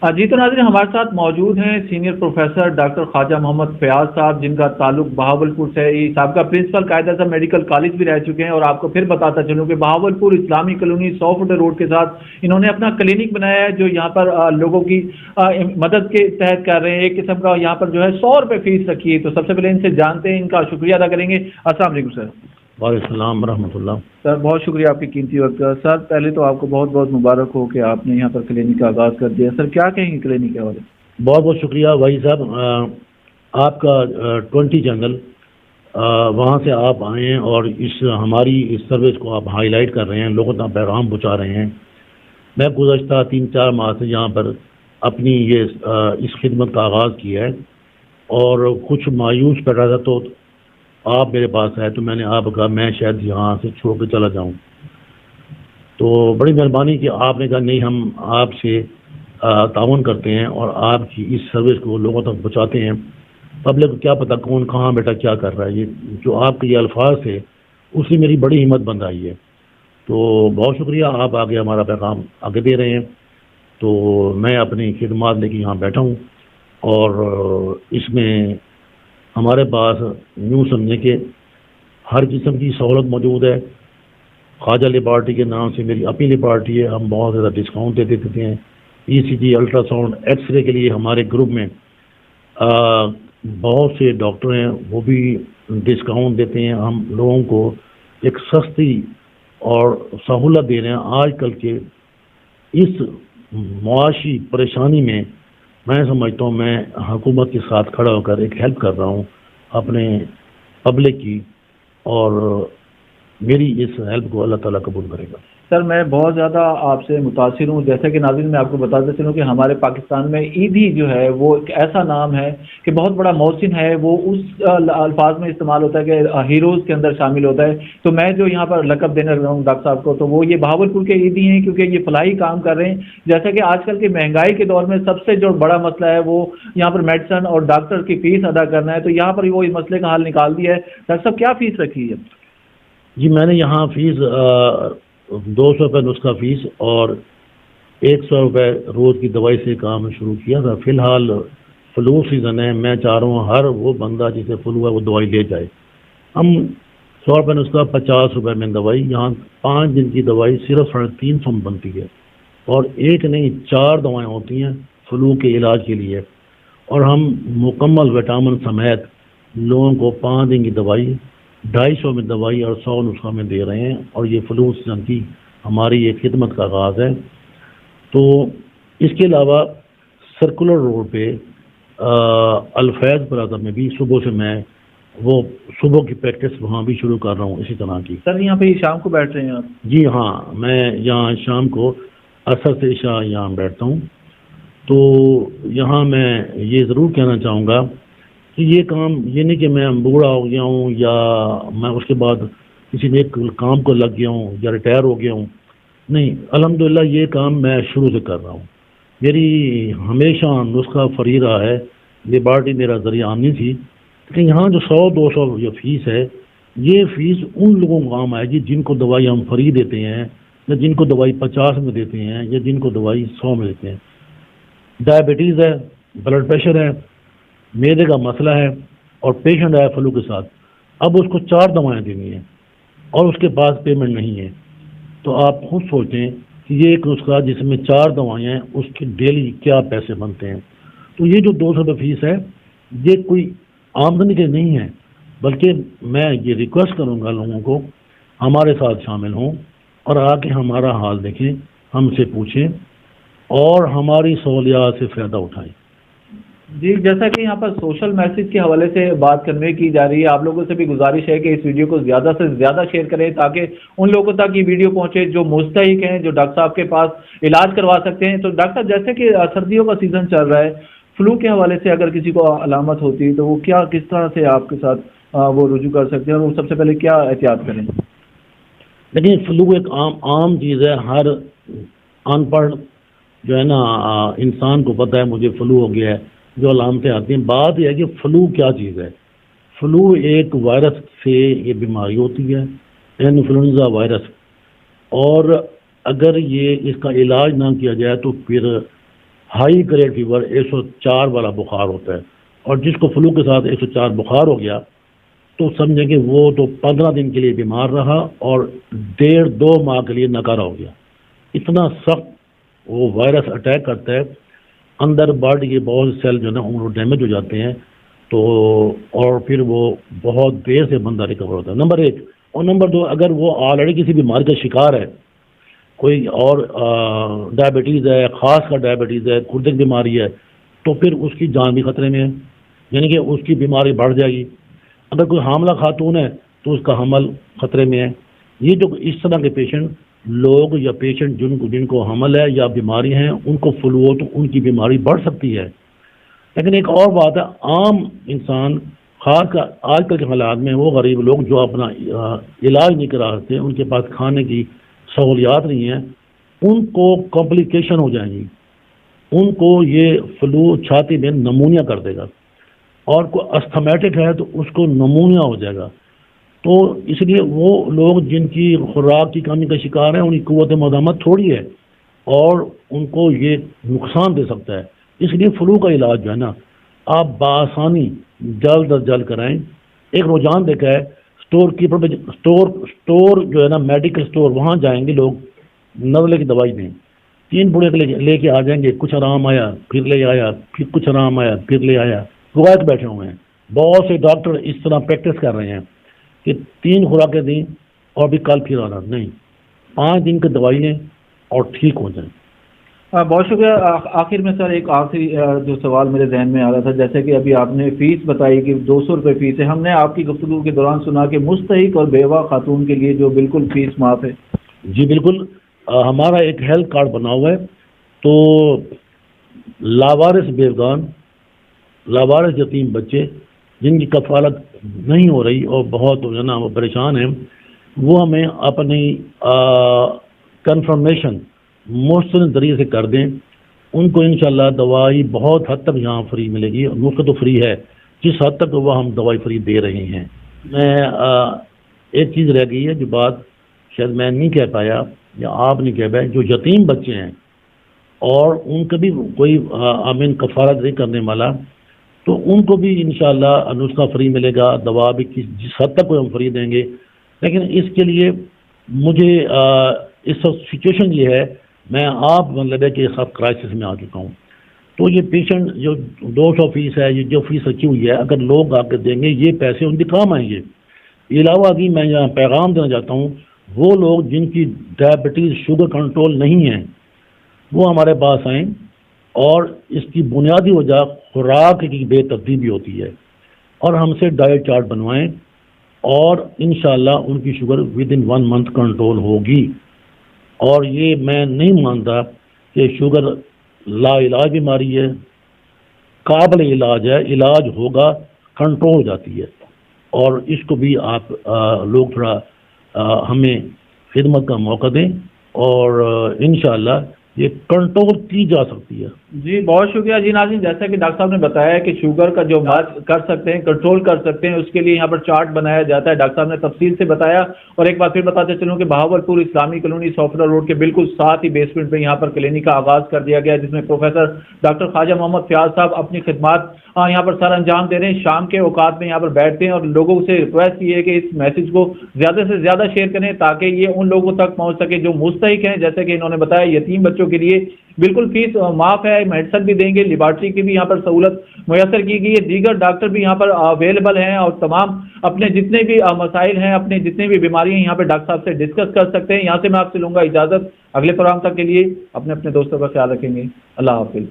جی تو ناظرین، ہمارے ساتھ موجود ہیں سینئر پروفیسر ڈاکٹر خواجہ محمد فیاض صاحب، جن کا تعلق بہاولپور سے ہے۔ سابقہ principal Quaid Azam medical college بھی رہ چکے ہیں، اور آپ کو پھر بتاتا چلوں کہ بہاولپور اسلامی کالونی 100 فٹ روڈ کے ساتھ انہوں نے اپنا کلینک بنایا ہے، جو یہاں پر لوگوں کی مدد کے تحت کر رہے ہیں۔ ایک قسم کا یہاں پر جو ہے 100 روپے فیس رکھی ہے۔ تو سب سے پہلے ان سے جانتے ہیں، ان کا شکریہ ادا کریں گے۔ السلام علیکم سر۔ وعلیکم السلام ورحمۃ اللہ۔ سر بہت شکریہ آپ کی قیمتی وقت کا۔ سر پہلے تو آپ کو بہت بہت مبارک ہو کہ آپ نے یہاں پر کلینک کا آغاز کر دیا۔ سر کیا کہیں گے کلینک کے حوالے؟ بہت بہت شکریہ بھائی صاحب، آپ کا 20 چینل وہاں سے آپ آئے ہیں اور ہماری اس سروس کو آپ ہائی لائٹ کر رہے ہیں، لوگوں تک پیغام پہنچا رہے ہیں۔ میں گزشتہ 3-4 ماہ سے یہاں پر اپنی اس خدمت کا آغاز کیا ہے، اور کچھ مایوس کر رہا تھا تو آپ میرے پاس آئے، تو میں نے آپ کہا میں شاید یہاں سے چھوڑ کے چلا جاؤں، تو بڑی مہربانی کہ آپ نے کہا نہیں، ہم آپ سے تعاون کرتے ہیں اور آپ کی اس سروس کو لوگوں تک پہنچاتے ہیں۔ پبلک کو کیا پتہ کون کہاں بیٹا کیا کر رہا ہے، یہ جو آپ کے یہ الفاظ تھے اس سے میری بڑی ہمت بن رہی ہے۔ تو بہت شکریہ، آپ آگے ہمارا پیغام آگے دے رہے ہیں۔ تو میں اپنی خدمات لے کے یہاں بیٹھا ہوں، اور اس میں ہمارے پاس یوں سمجھیں کہ ہر قسم کی سہولت موجود ہے۔ خواجہ لیبارٹری کے نام سے میری اپنی لیبارٹری ہے، ہم بہت زیادہ ڈسکاؤنٹ دیتے ہیں۔ ای سی جی، الٹرا ساؤنڈ، ایکس رے کے لیے ہمارے گروپ میں بہت سے ڈاکٹر ہیں، وہ بھی ڈسکاؤنٹ دیتے ہیں۔ ہم لوگوں کو ایک سستی اور سہولت دے رہے ہیں۔ آج کل کے اس معاشی پریشانی میں سمجھتا ہوں میں حکومت کے ساتھ کھڑا ہو کر ایک ہیلپ کر رہا ہوں اپنے پبلک کی، اور میری اس ہیلپ کو اللہ تعالیٰ قبول کرے گا۔ سر میں بہت زیادہ آپ سے متاثر ہوں۔ جیسا کہ ناظرین میں آپ کو بتاتا چلوں کہ ہمارے پاکستان میں عیدی جو ہے وہ ایک ایسا نام ہے کہ بہت بڑا محسن ہے، وہ اس الفاظ میں استعمال ہوتا ہے کہ ہیروز کے اندر شامل ہوتا ہے۔ تو میں جو یہاں پر لقب دینے لگا ہوں ڈاکٹر صاحب کو، تو وہ یہ بہاولپور کے عیدی ہیں، کیونکہ یہ فلاحی کام کر رہے ہیں۔ جیسا کہ آج کل کی مہنگائی کے دور میں سب سے جو بڑا مسئلہ ہے وہ یہاں پر میڈیسن اور ڈاکٹر کی فیس ادا کرنا ہے، تو یہاں پر وہ اس مسئلے کا حل نکال دیا ہے۔ ڈاکٹر صاحب کیا فیس رکھی ہے؟ جی میں نے یہاں فیس 200 روپے نسخہ فیس اور 100 روپے روز کی دوائی سے کام شروع کیا تھا۔ فی الحال فلو سیزن ہے، میں چاہ رہا ہوں ہر وہ بندہ جسے فلو ہے وہ دوائی لے جائے۔ ہم 100 روپے نسخہ 50 روپے میں دوائی، یہاں 5 دن کی دوائی صرف 350 میں بنتی ہے، اور ایک نہیں 4 دوائیں ہوتی ہیں فلو کے علاج کے لیے، اور ہم مکمل وٹامن سمیت لوگوں کو 5 دن کی دوائی 250 میں دوائی اور 100 نسخہ میں دے رہے ہیں، اور یہ فلو سیزن کی ہماری یہ خدمت کا آغاز ہے۔ تو اس کے علاوہ سرکولر روڈ پہ الفیض پلازا میں بھی صبح سے میں وہ صبح کی پریکٹس وہاں بھی شروع کر رہا ہوں اسی طرح کی۔ سر یہاں پہ شام کو بیٹھ رہے ہیں آپ؟ جی ہاں، میں یہاں شام کو عصر سے عشاء یہاں بیٹھتا ہوں۔ تو یہاں میں یہ ضرور کہنا چاہوں گا کہ یہ کام یہ نہیں کہ میں بوڑھا ہو گیا ہوں یا میں اس کے بعد کسی نیک کام کو لگ گیا ہوں یا ریٹائر ہو گیا ہوں، نہیں، الحمدللہ یہ کام میں شروع سے کر رہا ہوں۔ میری ہمیشہ نسخہ فری رہا ہے، لیبارٹری میرا ذریعہ آمدنی تھی، لیکن یہاں جو 100-200 یہ فیس ہے، یہ فیس ان لوگوں کو کام آئے گی جن کو دوائی ہم فری دیتے ہیں، یا جن کو دوائی 50 میں دیتے ہیں، یا جن کو دوائی 100 میں دیتے ہیں۔ ڈائبٹیز ہے، بلڈ پریشر ہے، میدے کا مسئلہ ہے، اور پیشنٹ آیا فلو کے ساتھ، اب اس کو 4 دوائیں دینی ہیں اور اس کے پاس پیمنٹ نہیں ہے، تو آپ خود سوچیں کہ یہ ایک نسخہ جس میں 4 دوائیں ہیں، اس کے ڈیلی کیا پیسے بنتے ہیں۔ تو یہ جو 200 روپے فیس ہے، یہ کوئی آمدنی کے نہیں ہے، بلکہ میں یہ ریکویسٹ کروں گا لوگوں کو ہمارے ساتھ شامل ہوں اور آ کے ہمارا حال دیکھیں، ہم سے پوچھیں اور ہماری سہولیات سے فائدہ اٹھائیں۔ جی جیسا کہ یہاں پر سوشل میسج کے حوالے سے بات کرنے کی جا رہی ہے، آپ لوگوں سے بھی گزارش ہے کہ اس ویڈیو کو زیادہ سے زیادہ شیئر کریں تاکہ ان لوگوں تک یہ ویڈیو پہنچے جو مستحق ہیں، جو ڈاکٹر صاحب کے پاس علاج کروا سکتے ہیں۔ تو ڈاکٹر جیسے کہ سردیوں کا سیزن چل رہا ہے، فلو کے حوالے سے اگر کسی کو علامت ہوتی ہے تو وہ کس طرح سے آپ کے ساتھ وہ رجوع کر سکتے ہیں، اور وہ سب سے پہلے کیا احتیاط کریں؟ لیکن فلو ایک عام چیز ہے، ہر ان پڑھ جو ہے نا انسان کو پتہ ہے مجھے فلو ہو گیا ہے، جو علامتیں آتی ہیں۔ بات یہ ہے کہ فلو کیا چیز ہے۔ فلو ایک وائرس سے یہ بیماری ہوتی ہے، انفلوئنزا وائرس، اور اگر یہ اس کا علاج نہ کیا جائے تو پھر ہائی گریڈ فیور 104 والا بخار ہوتا ہے، اور جس کو فلو کے ساتھ 104 بخار ہو گیا تو سمجھیں کہ وہ تو 15 دن کے لیے بیمار رہا اور 1.5-2 ماہ کے لیے ناکارہ ہو گیا۔ اتنا سخت وہ وائرس اٹیک کرتا ہے، اندر باڈی کے بہت سیل جو ہے نا وہ ڈیمیج ہو جاتے ہیں، تو اور پھر وہ بہت دیر سے بندہ ریکور ہوتا ہے، نمبر 1۔ اور نمبر 2، اگر وہ آلریڈی کسی بیماری کا شکار ہے، کوئی اور ڈائبٹیز ہے، خاص کا ڈائبٹیز ہے، گردے کی بیماری ہے، تو پھر اس کی جان بھی خطرے میں ہے، یعنی کہ اس کی بیماری بڑھ جائے گی۔ اگر کوئی حاملہ خاتون ہے تو اس کا حمل خطرے میں ہے۔ یہ جو اس طرح کے پیشنٹ لوگ یا پیشنٹ جن کو حمل ہے یا بیماری ہیں، ان کو فلو ہو تو ان کی بیماری بڑھ سکتی ہے۔ لیکن ایک اور بات ہے، عام انسان خاص کر آج کل کے حالات میں وہ غریب لوگ جو اپنا علاج نہیں کرا سکتے، ان کے پاس کھانے کی سہولیات نہیں ہیں، ان کو کمپلیکیشن ہو جائیں گی، ان کو یہ فلو چھاتی میں نمونیا کر دے گا، اور کوئی استھمیٹک ہے تو اس کو نمونیا ہو جائے گا۔ تو اس لیے وہ لوگ جن کی خوراک کی کمی کا شکار ہیں، ان کی قوت مدامت تھوڑی ہے اور ان کو یہ نقصان دے سکتا ہے۔ اس لیے فلو کا علاج جو ہے نا آپ بآسانی جلد از جلد کرائیں۔ ایک رجحان دیکھا ہے اسٹور کیپر پہ، اسٹور جو ہے نا میڈیکل اسٹور، وہاں جائیں گے لوگ، نزلے کی دوائی دیں، 3 بوڑھے لے کے آ جائیں گے، کچھ آرام آیا پھر لے آیا، پھر کچھ آرام آیا پھر لے آیا، روایت بیٹھے ہوئے ہیں۔ بہت سے ڈاکٹر اس طرح پریکٹس کر رہے ہیں کہ 3 خوراکیں دیں اور بھی کل پھر آنا، نہیں، 5 دن کی دوائی لیں اور ٹھیک ہو جائیں۔ بہت شکریہ۔ آخر میں سر ایک آخری جو سوال میرے ذہن میں آ رہا تھا، جیسے کہ ابھی آپ نے فیس بتائی کہ 200 روپے فیس ہے، ہم نے آپ کی گفتگو کے دوران سنا کہ مستحق اور بیوہ خاتون کے لیے جو بالکل فیس معاف ہے۔ جی بالکل، ہمارا ایک ہیلتھ کارڈ بنا ہوا ہے، تو لاوارث بیوگان، لاوارث یتیم بچے جن کی کفالت نہیں ہو رہی اور بہت جو ہے نا وہ پریشان ہیں، وہ ہمیں اپنی کنفرمیشن مستند ذریعے سے کر دیں، ان کو انشاءاللہ دوائی بہت حد تک یہاں فری ملے گی، مفت تو فری ہے، جس حد تک وہ ہم دوائی فری دے رہے ہیں۔ میں ایک چیز رہ گئی ہے جو بات شاید میں نہیں کہہ پایا یا آپ نہیں کہہ پائے، جو یتیم بچے ہیں اور ان کا بھی کوئی آمین کفارت نہیں کرنے والا، تو ان کو بھی انشاءاللہ نسخہ فری ملے گا، دوا بھی جس حد تک ہم فری دیں گے۔ لیکن اس کے لیے مجھے اس وقت سچویشن یہ ہے، میں آپ مطلب ہے کہ سب کرائسس میں آ چکا ہوں، تو یہ پیشنٹ جو 200 فیس ہے، یہ جو فیس رکھی ہوئی ہے، اگر لوگ آ کے دیں گے یہ پیسے ان کے کام آئیں گے۔ علاوہ ازیں میں یہاں پیغام دینا چاہتا ہوں، وہ لوگ جن کی ڈائبٹیز شوگر کنٹرول نہیں ہے وہ ہمارے پاس آئیں، اور اس کی بنیادی وجہ خوراک کی بے ترتیبی ہوتی ہے، اور ہم سے ڈائٹ چارٹ بنوائیں، اور انشاءاللہ ان کی sugar with in 1 month control ہوگی۔ اور یہ میں نہیں مانتا کہ شوگر لا علاج بیماری ہے، قابل علاج ہے، علاج ہوگا، کنٹرول ہو جاتی ہے، اور اس کو بھی آپ لوگ تھوڑا ہمیں خدمت کا موقع دیں، اور انشاءاللہ یہ کنٹرول کی جا سکتی ہے۔ جی بہت شکریہ۔ جی ناظرین، جیسا کہ ڈاکٹر صاحب نے بتایا کہ شوگر کا جو بات کر سکتے ہیں، کنٹرول کر سکتے ہیں، اس کے لیے یہاں پر چارٹ بنایا جاتا ہے، ڈاکٹر صاحب نے تفصیل سے بتایا۔ اور ایک بار پھر بتاتے چلوں کہ بہاولپور اسلامی کالونی سافٹر روڈ کے بالکل ساتھ ہی بیسمنٹ میں یہاں پر کلینک کا آغاز کر دیا گیا، جس میں پروفیسر ڈاکٹر خواجہ محمد فیاض صاحب اپنی خدمات یہاں پر سر انجام دے رہے ہیں۔ شام کے اوقات میں یہاں پر بیٹھتے ہیں، اور لوگوں سے ریکویسٹ یہ ہے کہ اس میسج کو زیادہ سے زیادہ شیئر کریں تاکہ یہ ان لوگوں تک پہنچ سکے جو مستحق ہیں۔ جیسے کہ انہوں نے بتایا یتیم بچوں کے لیے بالکل فیس معاف ہے، میڈیسن بھی دیں گے، لیبارٹری کی بھی یہاں پر سہولت میسر کی گئی ہے، دیگر ڈاکٹر بھی یہاں پر اویلیبل ہیں، اور تمام اپنے جتنے بھی مسائل ہیں، اپنے جتنے بھی بیماری ہیں، یہاں پہ ڈاکٹر صاحب سے ڈسکس کر سکتے ہیں۔ یہاں سے میں آپ سے لوں گا اجازت، اگلے پروگرام تک کے لیے اپنے دوستوں کا خیال رکھیں گے، اللہ حافظ۔